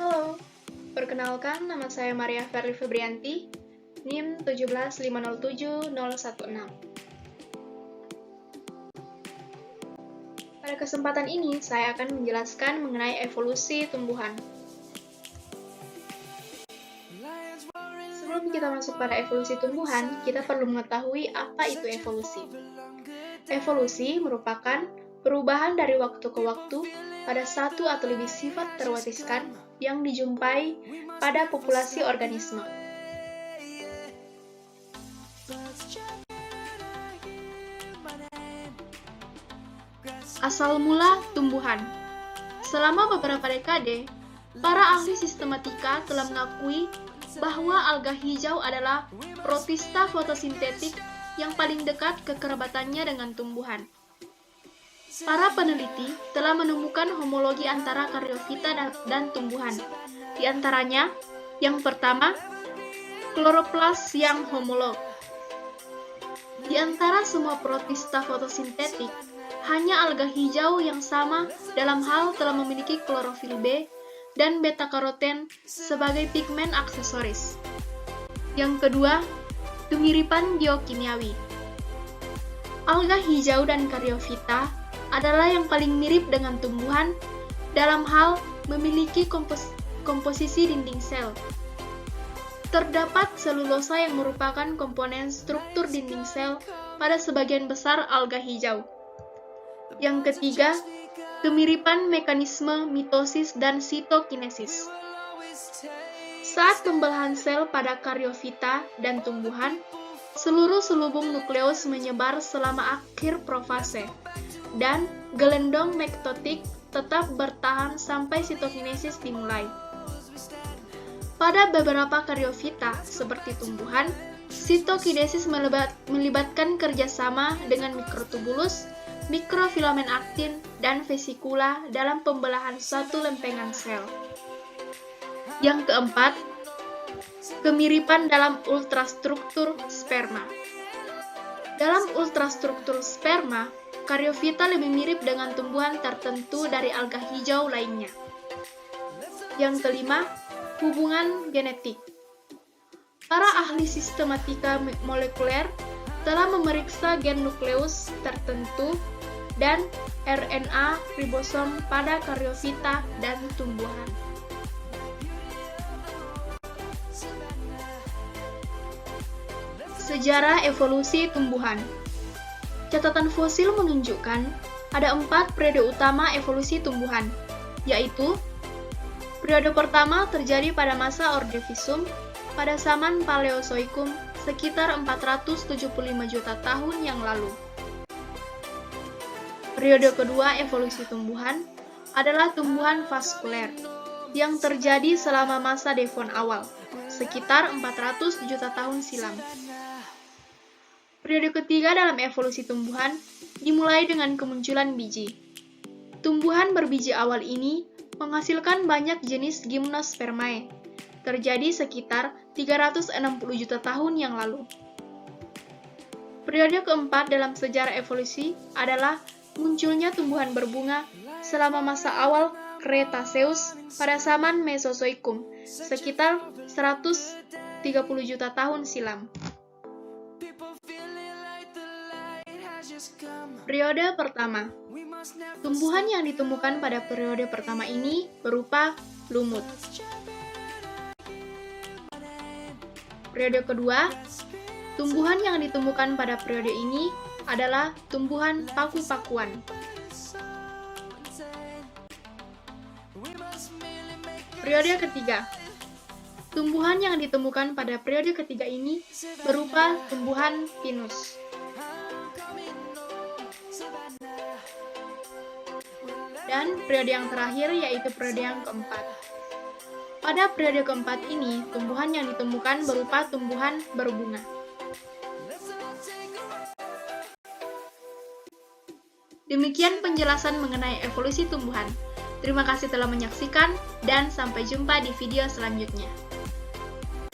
Halo, perkenalkan nama saya Maria Ferli Febrianti, NIM 17507-016. Pada kesempatan ini, saya akan menjelaskan mengenai evolusi tumbuhan. Sebelum kita masuk pada evolusi tumbuhan, kita perlu mengetahui apa itu evolusi. Evolusi merupakan perubahan dari waktu ke waktu pada satu atau lebih sifat terwariskan yang dijumpai pada populasi organisme. Asal mula tumbuhan. Selama beberapa dekade, para ahli sistematika telah mengakui bahwa alga hijau adalah protista fotosintetik yang paling dekat kekerabatannya dengan tumbuhan. Para peneliti telah menemukan homologi antara karyofita dan tumbuhan. Di antaranya, yang pertama, kloroplas yang homolog. Di antara semua protista fotosintetik, hanya alga hijau yang sama dalam hal telah memiliki klorofil B dan beta-karoten sebagai pigmen aksesoris. Yang kedua, kemiripan biokimiawi. Alga hijau dan karyofita adalah yang paling mirip dengan tumbuhan dalam hal memiliki komposisi dinding sel. Terdapat selulosa yang merupakan komponen struktur dinding sel pada sebagian besar alga hijau. Yang ketiga, kemiripan mekanisme mitosis dan sitokinesis. Saat pembelahan sel pada karyofita dan tumbuhan, seluruh selubung nukleus menyebar selama akhir profase, dan gelendong mitotik tetap bertahan sampai sitokinesis dimulai. Pada beberapa karyofita, seperti tumbuhan, sitokinesis melibatkan kerjasama dengan mikrotubulus, mikrofilamen aktin, dan vesikula dalam pembelahan suatu lempengan sel. Yang keempat, kemiripan dalam ultrastruktur sperma. Dalam ultrastruktur sperma, karyofita lebih mirip dengan tumbuhan tertentu dari alga hijau lainnya. Yang kelima, hubungan genetik. Para ahli sistematika molekuler telah memeriksa gen nukleus tertentu dan RNA ribosom pada karyofita dan tumbuhan. Sejarah evolusi tumbuhan. Catatan fosil menunjukkan ada 4 periode utama evolusi tumbuhan, yaitu periode pertama terjadi pada masa Ordovisium pada zaman Paleozoikum sekitar 475 juta tahun yang lalu. Periode kedua evolusi tumbuhan adalah tumbuhan vaskuler yang terjadi selama masa Devon awal, sekitar 400 juta tahun silam. Periode ketiga dalam evolusi tumbuhan dimulai dengan kemunculan biji. Tumbuhan berbiji awal ini menghasilkan banyak jenis Gymnospermae, terjadi sekitar 360 juta tahun yang lalu. Periode keempat dalam sejarah evolusi adalah munculnya tumbuhan berbunga selama masa awal Cretaceous pada zaman Mesozoikum, sekitar 130 juta tahun silam. Periode pertama. Tumbuhan yang ditemukan pada periode pertama ini berupa lumut. Periode kedua, tumbuhan yang ditemukan pada periode ini adalah tumbuhan paku-pakuan. Periode ketiga, tumbuhan yang ditemukan pada periode ketiga ini berupa tumbuhan pinus. Dan periode yang terakhir yaitu periode yang keempat. Pada periode keempat ini, tumbuhan yang ditemukan berupa tumbuhan berbunga. Demikian penjelasan mengenai evolusi tumbuhan. Terima kasih telah menyaksikan dan sampai jumpa di video selanjutnya.